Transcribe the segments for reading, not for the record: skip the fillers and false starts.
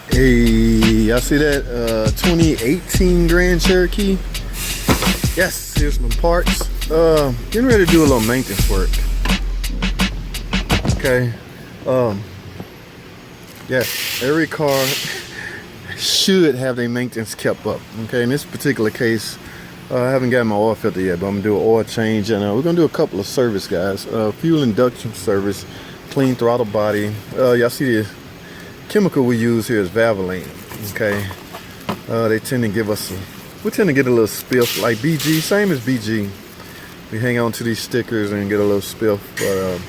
Hey, y'all see that 2018 Grand Cherokee? Yes, here's some parts. Getting ready to do a little maintenance work. Okay. Yes, every car should have their maintenance kept up. Okay, in this particular case, I haven't got my oil filter yet, but I'm gonna do an oil change, and we're gonna do a couple of service, guys. Fuel induction service, clean throttle body. Y'all see the chemical we use here is Valvoline. Okay, they tend to give us we tend to get a little spiff like BG, same as BG. We hang on to these stickers and get a little spiff, but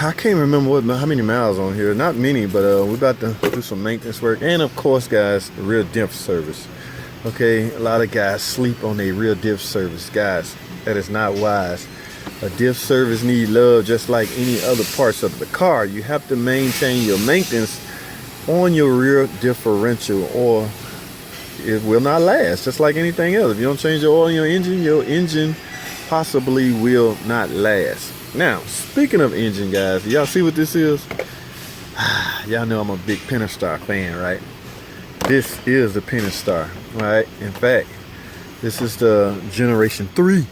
I can't remember how many miles on here. Not many, but we're about to do some maintenance work, and of course, guys, the rear diff service. Okay, a lot of guys sleep on their rear diff service. Guys, that is not wise. A diff service needs love just like any other parts of the car. You have to maintain your maintenance on your rear differential, or it will not last, just like anything else. If you don't change your oil in your engine possibly will not last. Now, speaking of engine, guys, y'all see what this is? Y'all know I'm a big Pentastar fan, right? This is the Pentastar, right? In fact, this is the Generation 3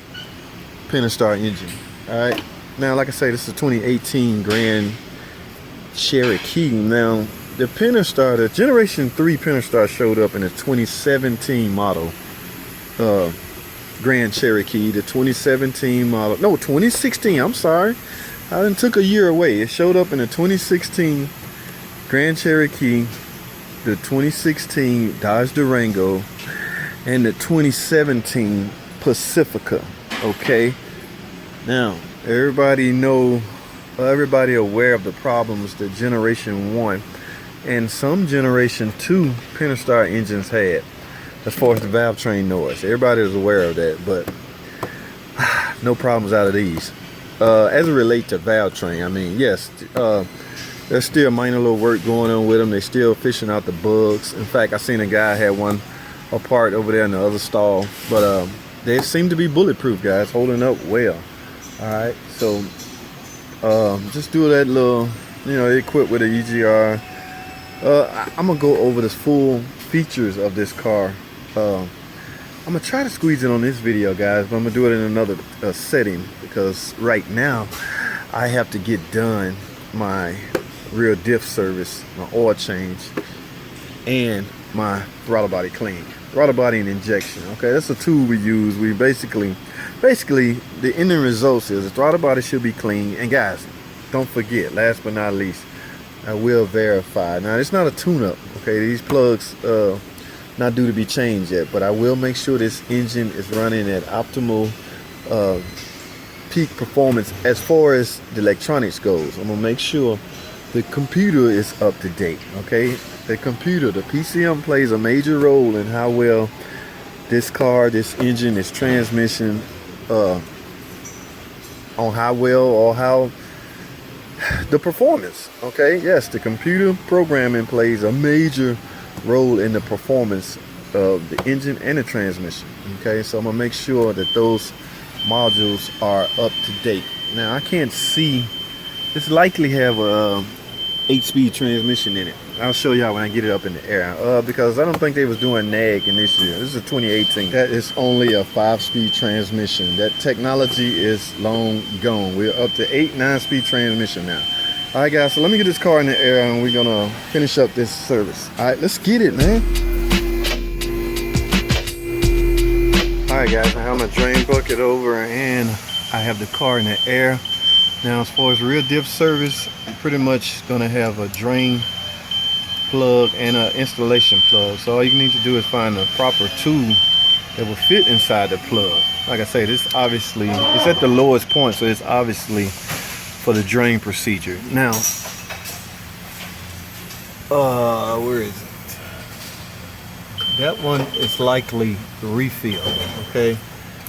Pentastar engine. All right. Now, like I say, this is a 2018 Grand Cherokee. Now, the Pentastar, the Generation 3 Pentastar showed up in a 2017 model Grand Cherokee. The 2017 model, no, 2016. I'm sorry, I done took a year away. It showed up in the 2016 Grand Cherokee, the 2016 Dodge Durango, and the 2017 Pacifica. Okay, now everybody aware of the problems that Generation 1 and some Generation 2 Pentastar engines had as far as the valve train noise. Everybody is aware of that, but no problems out of these. As it relates to valve train, I mean, yes, there's still minor little work going on with them. They're still fishing out the bugs. In fact, I seen a guy had one apart over there in the other stall, but they seem to be bulletproof, guys, holding up well. All right, so just do that little, equipped with an EGR. I'm gonna go over the full features of this car. I'm gonna try to squeeze it on this video, guys, but I'm gonna do it in another setting, because right now I have to get done my rear diff service, my oil change, and my throttle body clean. Throttle body and injection. Okay, that's a tool we use. We basically the ending results is the throttle body should be clean. And guys, don't forget, last but not least, I will verify. Now, it's not a tune-up. Okay, these plugs not due to be changed yet, but I will make sure this engine is running at optimal peak performance as far as the electronics goes. I'm gonna make sure the computer is up to date. Okay, the computer, the PCM, plays a major role in how well this car, this engine, this transmission, on how well or how the performance. Okay, yes, the computer programming plays a major role in the performance of the engine and the transmission. Okay, so I'm gonna make sure that those modules are up to date. Now, I can't see, this likely have a 8-speed transmission in it. I'll show y'all when I get it up in the air, because I don't think they was doing nag in this year. This is a 2018. That is only a 5-speed transmission. That technology is long gone. We're up to 8-9-speed transmission now. All right, guys, so let me get this car in the air and we're gonna finish up this service. All right, let's get it, man. All right, guys, I have my drain bucket over and I have the car in the air. Now, as far as rear diff service, I'm pretty much gonna have a drain plug and an installation plug. So all you need to do is find the proper tool that will fit inside the plug. Like I say, this obviously, it's at the lowest point, so it's obviously for the drain procedure. Now, where is it? That one is likely refill. Okay,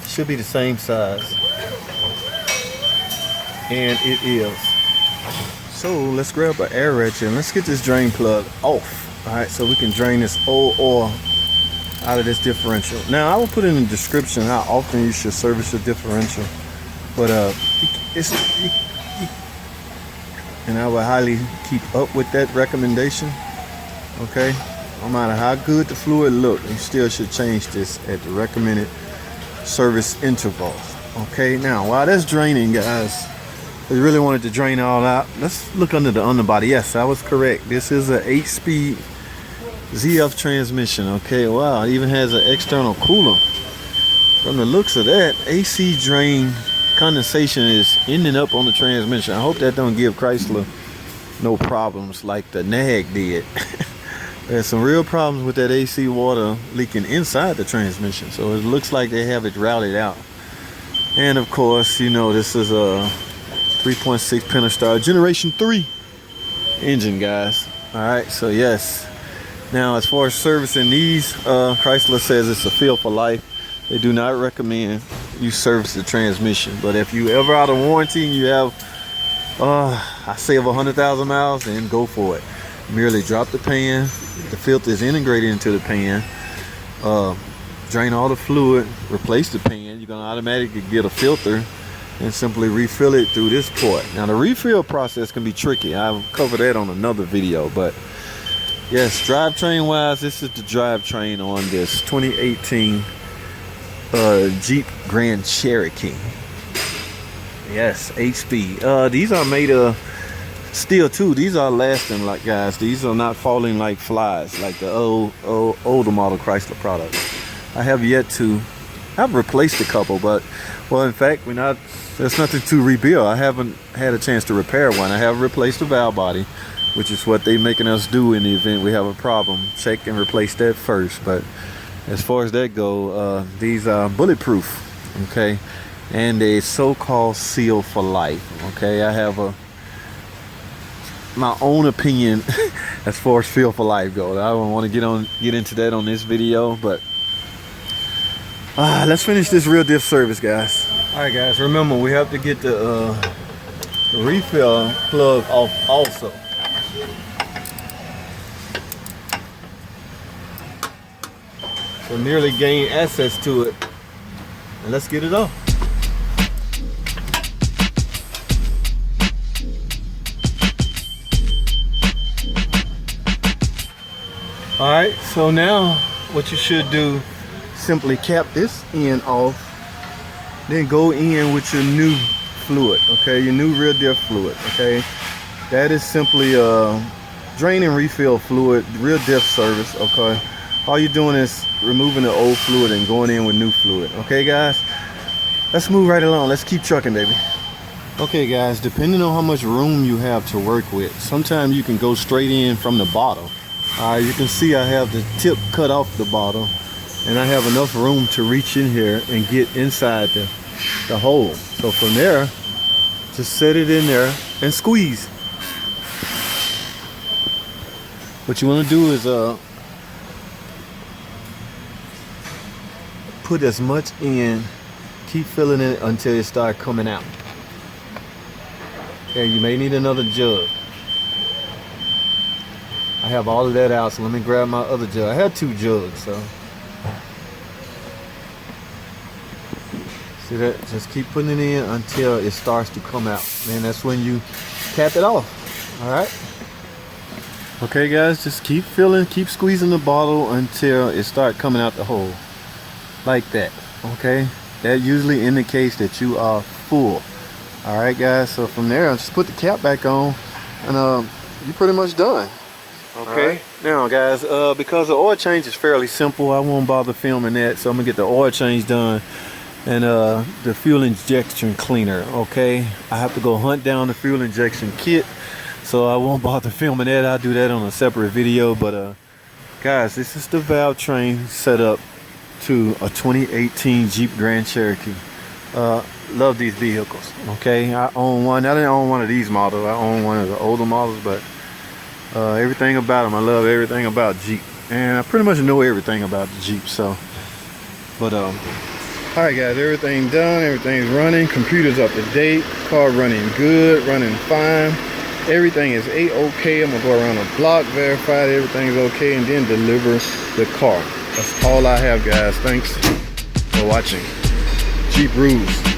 should be the same size, and it is. So let's grab an air ratchet and let's get this drain plug off. All right, so we can drain this old oil out of this differential. Now, I will put in the description how often you should service your differential, but and I would highly keep up with that recommendation. Okay, no matter how good the fluid look, you still should change this at the recommended service interval. Okay, now while that's draining, guys, we really wanted to drain all out. Let's look under the underbody. Yes, I was correct. This is an 8-speed ZF transmission. Okay, wow, it even has an external cooler. From the looks of that, AC drain condensation is ending up on the transmission. I hope that don't give Chrysler no problems like the NAG did. There's some real problems with that AC water leaking inside the transmission, so it looks like they have it routed out. And of course, you know, this is a 3.6 Pentastar Generation 3 engine, guys. Alright, so yes. Now, as far as servicing these, Chrysler says it's a feel for life. They do not recommend you service the transmission. But if you ever out of warranty and you have, I say over 100,000 miles, then go for it. Merely drop the pan. The filter is integrated into the pan. Drain all the fluid, replace the pan. You're gonna automatically get a filter and simply refill it through this port. Now the refill process can be tricky. I'll cover that on another video, but yes, drivetrain wise, this is the drivetrain on this 2018 Jeep Grand Cherokee. Yes, 8-speed. These are made of steel too. These are lasting, like, guys. These are not falling like flies like the older model Chrysler products. I have yet to. I've replaced a couple, but well, in fact, there's nothing to rebuild. I haven't had a chance to repair one. I have replaced the valve body, which is what they're making us do in the event we have a problem. Check and replace that first. But as far as that go, these are bulletproof, okay, and a so-called seal for life. Okay, I have my own opinion as far as feel for life goes. I don't want to get into that on this video, but let's finish this real diff service, guys. All right, guys, remember we have to get the refill plug off also. So nearly gain access to it, and let's get it off. All right, so now what you should do, simply cap this end off, then go in with your new fluid, okay, your new rear diff fluid, okay. That is simply drain and refill fluid, rear diff service, okay. All you're doing is removing the old fluid and going in with new fluid, okay, guys. Let's move right along. Let's keep trucking, baby. Okay, guys, depending on how much room you have to work with, sometimes you can go straight in from the bottle. You can see I have the tip cut off the bottle, and I have enough room to reach in here and get inside the hole. So from there, just set it in there and squeeze. What you want to do is put as much in, keep filling it until it starts coming out. Okay, you may need another jug. I have all of that out, so let me grab my other jug. I had 2 jugs, so see that? Just keep putting it in until it starts to come out. And that's when you cap it off. All right. Okay, guys, just keep filling, keep squeezing the bottle until it starts coming out the hole, like that. Okay, that usually indicates that you are full. All right, guys. So from there, just put the cap back on, and you're pretty much done. Okay, right. Now guys, because the oil change is fairly simple, I won't bother filming that, so I'm gonna get the oil change done and the fuel injection cleaner. Okay, I have to go hunt down the fuel injection kit, so I won't bother filming that. I'll do that on a separate video. But guys, this is the valve train set up to a 2018 Jeep Grand Cherokee. Love these vehicles. Okay, I own one. I didn't own one of these models, I own one of the older models, but everything about them, I love everything about Jeep, and I pretty much know everything about the Jeep. So, but all right, guys, everything done, everything's running, computer's up to date, car running good, running fine, everything is a-okay. I'm gonna go around the block, verify that everything's okay, and then deliver the car. That's all I have, guys. Thanks for watching. Jeep rules.